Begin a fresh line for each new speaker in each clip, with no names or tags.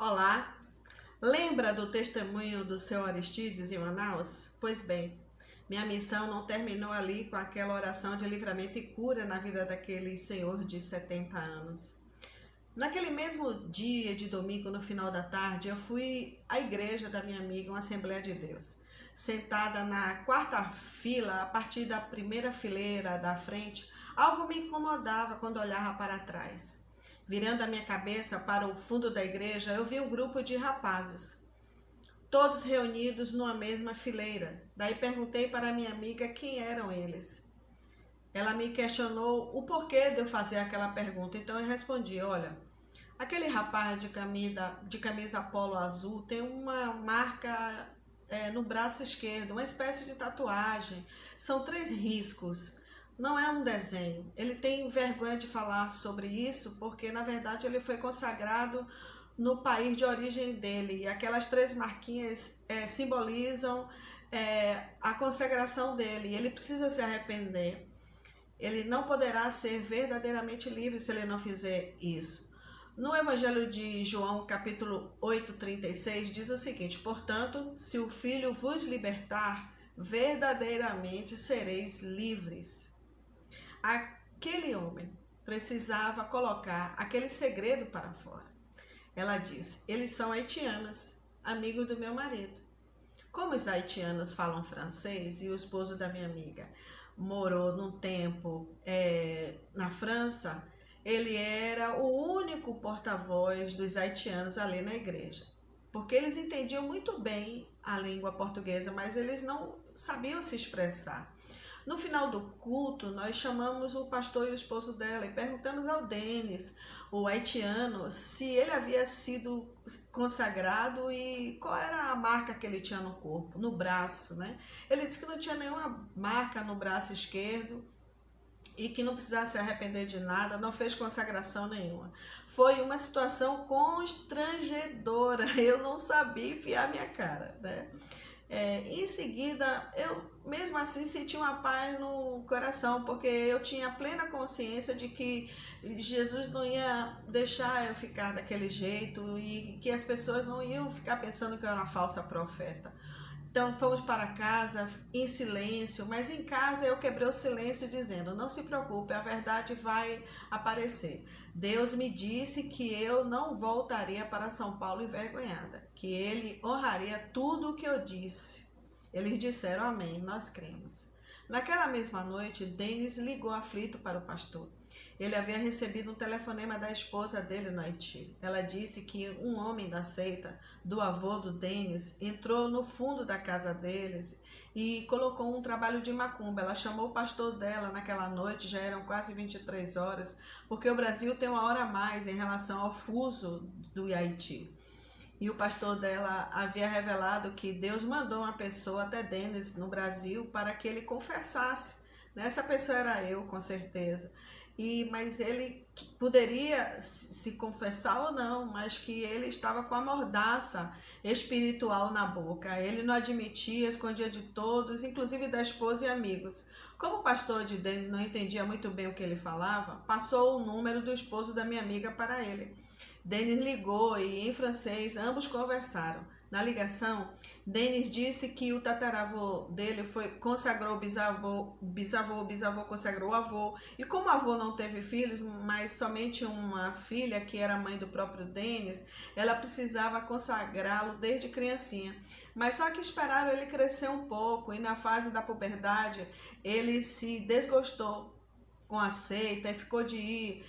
Olá, lembra do testemunho do seu Aristides em Manaus? Pois bem, minha missão não terminou ali com aquela oração de livramento e cura na vida daquele senhor de 70 anos. Naquele mesmo dia de domingo, no final da tarde, eu fui à igreja da minha amiga, uma Assembleia de Deus. Sentada na quarta fila, a partir da primeira fileira da frente, algo me incomodava quando olhava para trás. Virando a minha cabeça para o fundo da igreja, eu vi um grupo de rapazes, todos reunidos numa mesma fileira. Daí perguntei para minha amiga quem eram eles. Ela me questionou o porquê de eu fazer aquela pergunta, então eu respondi: olha, aquele rapaz de camisa polo azul tem uma marca no braço esquerdo, uma espécie de tatuagem. São 3 riscos. Não é um desenho. Ele tem vergonha de falar sobre isso porque, na verdade, ele foi consagrado no país de origem dele. E aquelas 3 marquinhas simbolizam a consagração dele. Ele precisa se arrepender. Ele não poderá ser verdadeiramente livre se ele não fizer isso. No Evangelho de João, capítulo 8:36, diz o seguinte: portanto, se o Filho vos libertar, verdadeiramente sereis livres. Aquele homem precisava colocar aquele segredo para fora. Ela disse: eles são haitianos, amigos do meu marido. Como os haitianos falam francês e o esposo da minha amiga morou num tempo na França, ele era o único porta-voz dos haitianos ali na igreja. Porque eles entendiam muito bem a língua portuguesa, mas eles não sabiam se expressar. No final do culto, nós chamamos o pastor e o esposo dela e perguntamos ao Denis, o haitiano, se ele havia sido consagrado e qual era a marca que ele tinha no corpo, no braço, né? Ele disse que não tinha nenhuma marca no braço esquerdo e que não precisava se arrepender de nada, não fez consagração nenhuma. Foi uma situação constrangedora, eu não sabia enfiar minha cara, né? Em seguida, eu mesmo assim senti uma paz no coração, porque eu tinha plena consciência de que Jesus não ia deixar eu ficar daquele jeito e que as pessoas não iam ficar pensando que eu era uma falsa profeta. Então fomos para casa em silêncio, mas em casa eu quebrei o silêncio dizendo: não se preocupe, a verdade vai aparecer. Deus me disse que eu não voltaria para São Paulo envergonhada, que Ele honraria tudo o que eu disse. Eles disseram amém, nós cremos. Naquela mesma noite, Denis ligou aflito para o pastor. Ele havia recebido um telefonema da esposa dele no Haiti. Ela disse que um homem da seita, do avô do Denis, entrou no fundo da casa deles e colocou um trabalho de macumba. Ela chamou o pastor dela naquela noite, já eram quase 23 horas, porque o Brasil tem uma hora a mais em relação ao fuso do Haiti. E o pastor dela havia revelado que Deus mandou uma pessoa até Denis no Brasil para que ele confessasse. Essa pessoa era eu, com certeza. Mas ele poderia se confessar ou não, mas que ele estava com a mordaça espiritual na boca. Ele não admitia, escondia de todos, inclusive da esposa e amigos. Como o pastor de Denis não entendia muito bem o que ele falava, passou o número do esposo da minha amiga para ele. Denis ligou e, em francês, ambos conversaram. Na ligação, Denis disse que o tataravô dele consagrou o bisavô consagrou o avô. E como o avô não teve filhos, mas somente uma filha, que era mãe do próprio Denis, ela precisava consagrá-lo desde criancinha. Mas só que esperaram ele crescer um pouco e na fase da puberdade ele se desgostou com a seita e ficou de ir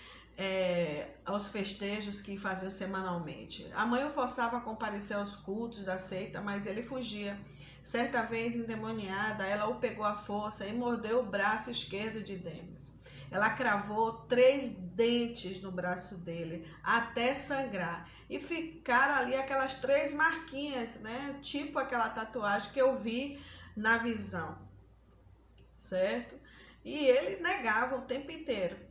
aos festejos que faziam semanalmente. A mãe o forçava a comparecer aos cultos da seita, mas ele fugia. Certa vez, endemoniada, ela o pegou à força e mordeu o braço esquerdo de Denis. Ela cravou 3 dentes no braço dele, até sangrar. E ficaram ali aquelas 3 marquinhas, né? Tipo aquela tatuagem que eu vi na visão. Certo? E ele negava o tempo inteiro.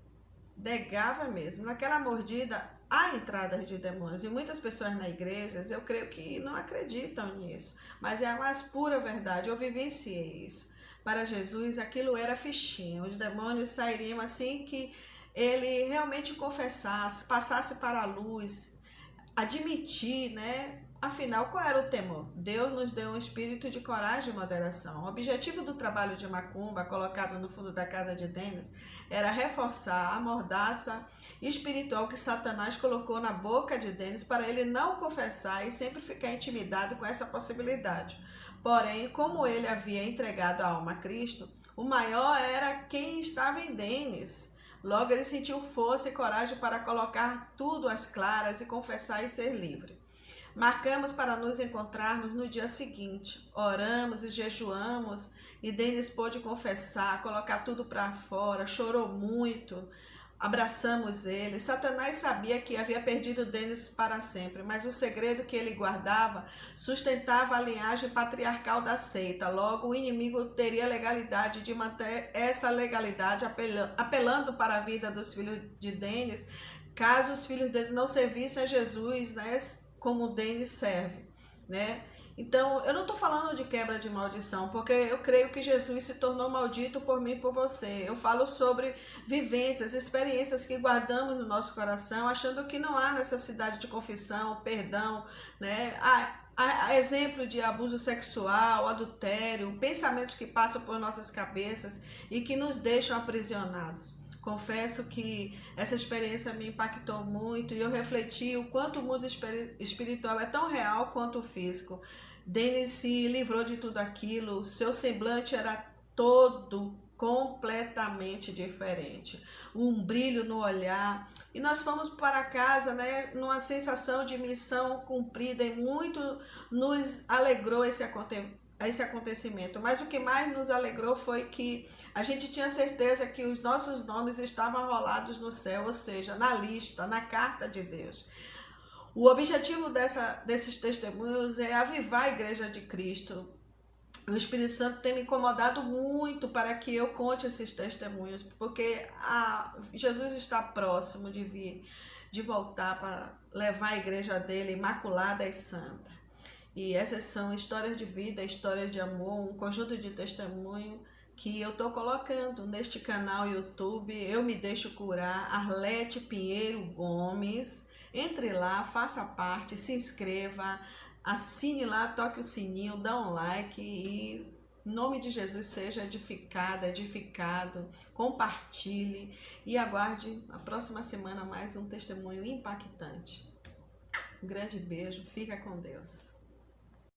Negava mesmo. Naquela mordida há entradas de demônios e muitas pessoas na igreja, eu creio que não acreditam nisso, mas é a mais pura verdade. Eu vivenciei isso. Para Jesus aquilo era fichinha, os demônios sairiam assim que ele realmente confessasse, passasse para a luz. admitir, né? Afinal, qual era o temor? Deus nos deu um espírito de coragem e moderação. O objetivo do trabalho de macumba, colocado no fundo da casa de Denis, era reforçar a mordaça espiritual que Satanás colocou na boca de Denis para ele não confessar e sempre ficar intimidado com essa possibilidade. Porém, como ele havia entregado a alma a Cristo, o maior era quem estava em Denis. Logo ele sentiu força e coragem para colocar tudo às claras e confessar e ser livre. Marcamos para nos encontrarmos no dia seguinte. Oramos e jejuamos e Denis pôde confessar, colocar tudo para fora, chorou muito. Abraçamos ele. Satanás sabia que havia perdido Denis para sempre, mas o segredo que ele guardava sustentava a linhagem patriarcal da seita. Logo, o inimigo teria legalidade de manter essa legalidade, apelando para a vida dos filhos de Denis, caso os filhos dele não servissem a Jesus, né, como Denis serve, né? Então, eu não estou falando de quebra de maldição, porque eu creio que Jesus se tornou maldito por mim e por você. Eu falo sobre vivências, experiências que guardamos no nosso coração, achando que não há necessidade de confissão, perdão, né? Há exemplo de abuso sexual, adultério, pensamentos que passam por nossas cabeças e que nos deixam aprisionados. Confesso que essa experiência me impactou muito e eu refleti o quanto o mundo espiritual é tão real quanto o físico. Denis se livrou de tudo aquilo, seu semblante era todo completamente diferente, um brilho no olhar, e nós fomos para casa, né, numa sensação de missão cumprida, e muito nos alegrou esse acontecimento, mas o que mais nos alegrou foi que a gente tinha certeza que os nossos nomes estavam rolados no céu, ou seja, na lista, na carta de Deus. O objetivo desses testemunhos é avivar a Igreja de Cristo. O Espírito Santo tem me incomodado muito para que eu conte esses testemunhos, porque Jesus está próximo de vir, de voltar para levar a igreja dele imaculada e santa. E essas são histórias de vida, histórias de amor, um conjunto de testemunho que eu estou colocando neste canal YouTube. Eu me deixo curar, Arlete Pinheiro Gomes. Entre lá, faça parte, se inscreva, assine lá, toque o sininho, dá um like e em nome de Jesus seja edificado, compartilhe e aguarde a próxima semana mais um testemunho impactante. Um grande beijo, fica com Deus.